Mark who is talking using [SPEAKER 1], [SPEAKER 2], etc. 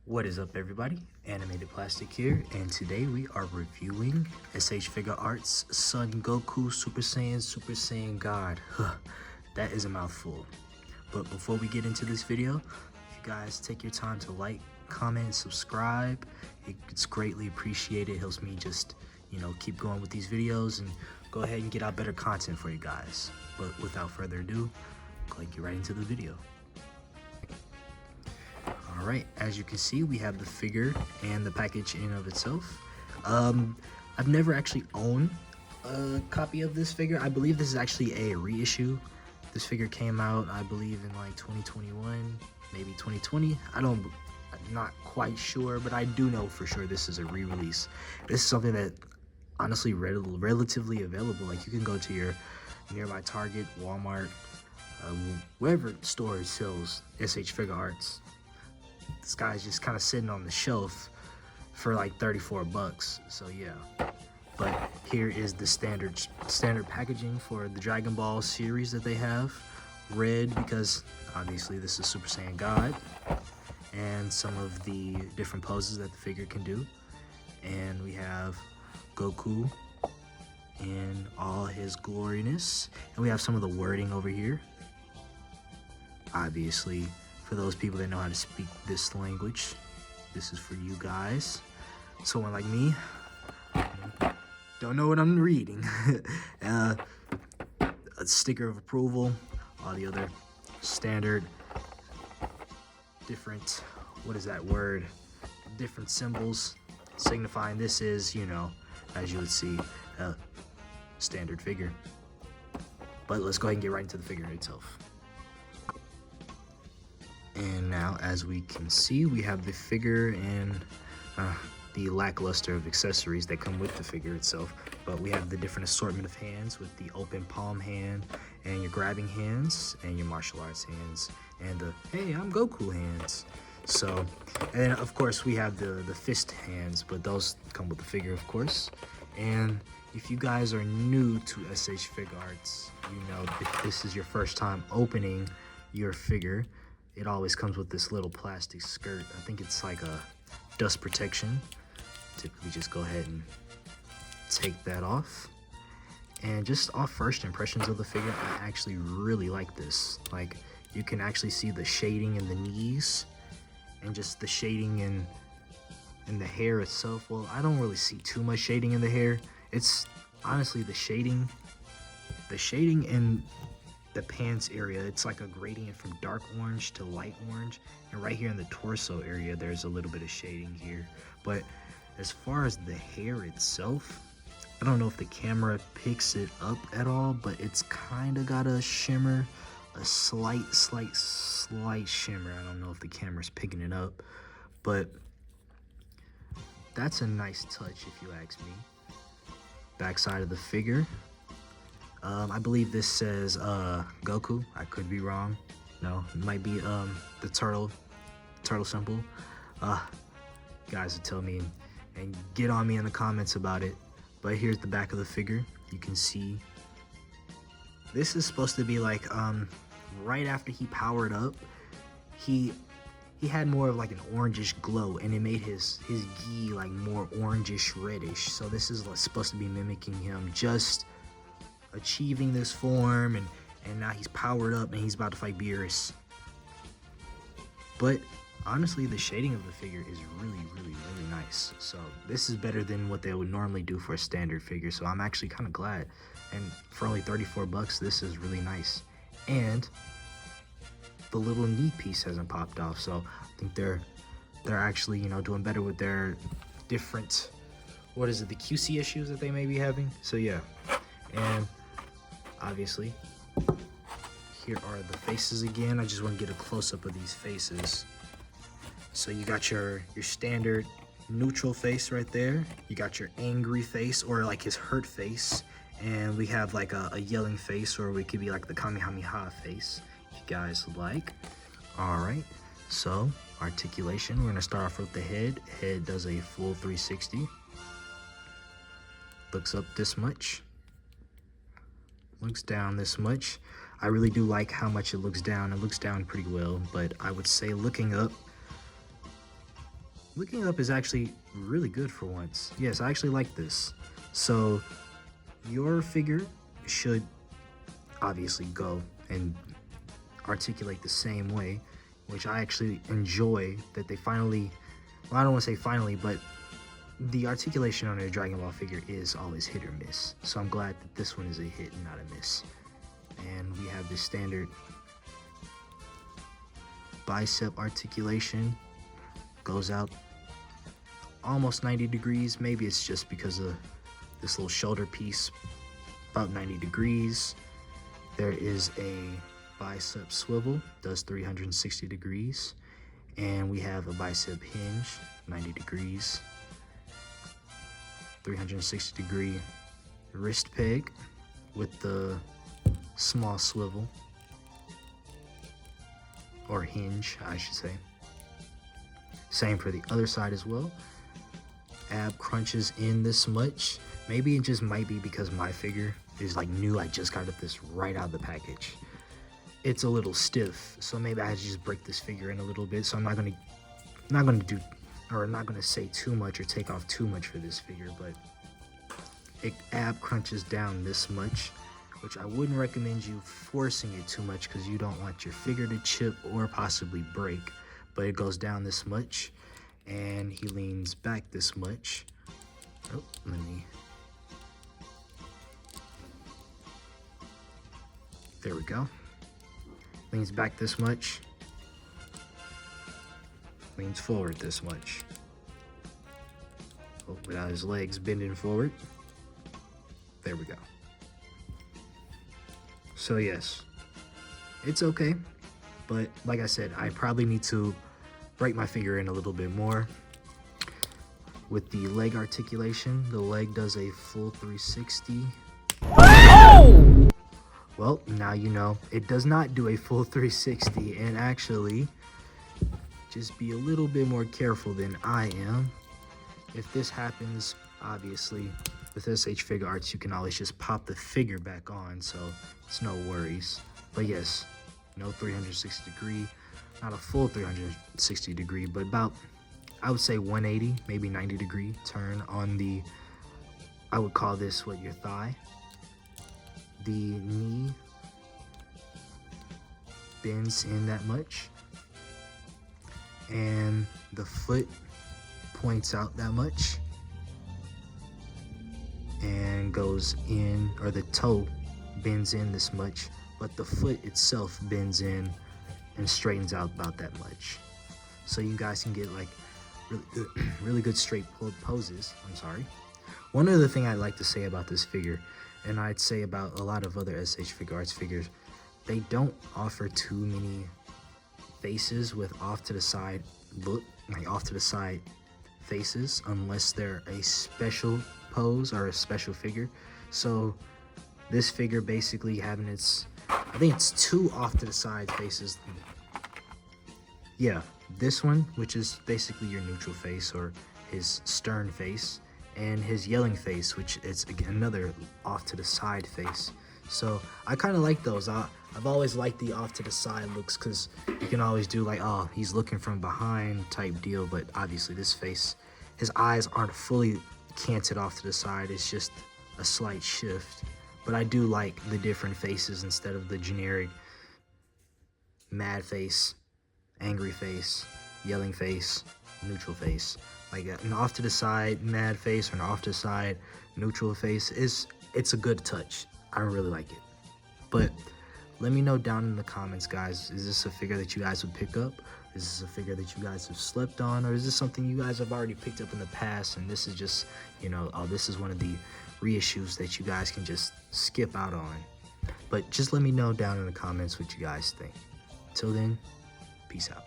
[SPEAKER 1] What is up, everybody? Animated Plastic here, and today we are reviewing Figuarts Son Goku Super Saiyan God. That is a mouthful. But before we get into this video, if you guys take your time to like, comment, and subscribe, it's greatly appreciated. It helps me just, keep going with these videos and go ahead and get out better content for you guys. But without further ado, go ahead and get right into the video. Alright, as you can see, we have the figure and the package in of itself. I've never actually owned a copy of this figure. I believe this is actually a reissue. This figure came out, I believe, in like 2021, maybe 2020. I'm not quite sure, but I do know for sure this is a re-release. This is something that honestly relatively available. Like, you can go to your nearby Target, Walmart, wherever store sells Figuarts. This guy's just kind of sitting on the shelf for like 34 bucks. So yeah, but here is the standard packaging for the Dragon Ball series that they have. Red, because obviously this is Super Saiyan God, and some of the different poses that the figure can do. And we have Goku in all his gloriness, and we have some of the wording over here. Obviously, for those people that know how to speak this language, this is for you guys. Someone like me, don't know what I'm reading. A sticker of approval, all the other standard, different, what is that word? Different symbols signifying this is, as you would see, a standard figure. But let's go ahead and get right into the figure itself. And now, as we can see, we have the figure and the lackluster of accessories that come with the figure itself. But we have the different assortment of hands with the open palm hand and your grabbing hands and your martial arts hands and the hey, I'm Goku hands. So, and then of course we have the fist hands, but those come with the figure, of course. And if you guys are new to Figuarts, if this is your first time opening your figure, it always comes with this little plastic skirt. I think it's like a dust protection. Typically just go ahead and take that off. And just off first impressions of the figure, I actually really like this. Like, you can actually see the shading in the knees and just the shading in the hair itself. Well, I don't really see too much shading in the hair. It's honestly the shading in the pants area, it's like a gradient from dark orange to light orange, and right here in the torso area there's a little bit of shading here. But as far as the hair itself, I don't know if the camera picks it up at all, but it's kind of got a shimmer, a slight shimmer. I don't know if the camera's picking it up, but that's a nice touch if you ask me. Backside of the figure, I believe this says Goku. I could be wrong. No, it might be the turtle symbol. Guys will tell me and get on me in the comments about it. But here's the back of the figure. You can see this is supposed to be like right after he powered up, he had more of like an orangish glow, and it made his gi like more orangish reddish. So this is supposed to be mimicking him just achieving this form, and now he's powered up and he's about to fight Beerus. But honestly, the shading of the figure is really nice. So this is better than what they would normally do for a standard figure, so I'm actually kind of glad. And for only 34 bucks, this is really nice. And the little knee piece hasn't popped off, so I think they're actually doing better with their different, the QC issues that they may be having. So yeah. And obviously, here are the faces again. I just want to get a close-up of these faces. So you got your standard neutral face right there. You got your angry face, or like his hurt face. And we have like a yelling face, or we could be like the Kamehameha face, if you guys like. Alright, so articulation. We're going to start off with the head. Head does a full 360. Looks up this much. Looks down this much. I really do like how much it looks down. It looks down pretty well, but I would say looking up, looking up is actually really good for once. Yes, I actually like this. So your figure should obviously go and articulate the same way, which I actually enjoy that they finally, well, I don't want to say finally, but the articulation on a Dragon Ball figure is always hit or miss. So I'm glad that this one is a hit and not a miss. And we have the standard bicep articulation, goes out almost 90 degrees. Maybe it's just because of this little shoulder piece, about 90 degrees. There is a bicep swivel, does 360 degrees. And we have a bicep hinge, 90 degrees. 360 degree wrist peg with the small swivel, or hinge, I should say. Same for the other side as well. Ab crunches in this much. Maybe it just might be because my figure is like new. I just got this right out of the package. It's a little stiff, so maybe I had to just break this figure in a little bit. So I'm not gonna say too much or take off too much for this figure, but it ab crunches down this much, which I wouldn't recommend you forcing it too much because you don't want your figure to chip or possibly break. But it goes down this much, and he leans back this much. Oh, there we go. Leans back this much. Leans forward this much. Oh, without his legs bending forward. There we go. So yes, it's okay. But like I said, I probably need to break my figure in a little bit more. With the leg articulation, the leg does a full 360. Oh! Well, now you know, it does not do a full 360, and actually, just be a little bit more careful than I am. If this happens, obviously, with SH Figuarts, you can always just pop the figure back on, so it's no worries. But yes, no 360 degree, not a full 360 degree, but about, I would say 180, maybe 90 degree turn on the, I would call this your thigh. The knee bends in that much, and the foot points out that much and goes in, or the toe bends in this much, but the foot itself bends in and straightens out about that much. So you guys can get like really good straight poses. I'm sorry. One other thing I'd like to say about this figure, and I'd say about a lot of other SH Figuarts figures, they don't offer too many faces with off to the side look, like off to the side faces, unless they're a special pose or a special figure. So this figure basically having its, I think it's two off to the side faces. Yeah, this one, which is basically your neutral face or his stern face, and his yelling face, which is again another off to the side face. So I kind of like those. I've always liked the off to the side looks because you can always do like, oh, he's looking from behind type deal. But obviously this face, his eyes aren't fully canted off to the side. It's just a slight shift. But I do like the different faces instead of the generic mad face, angry face, yelling face, neutral face. Like an off to the side mad face or an off to the side neutral face it's a good touch. I really like it. But let me know down in the comments, guys, is this a figure that you guys would pick up? Is this a figure that you guys have slept on? Or is this something you guys have already picked up in the past and this is just, you know, oh, this is one of the reissues that you guys can just skip out on? But just let me know down in the comments what you guys think. Till then, peace out.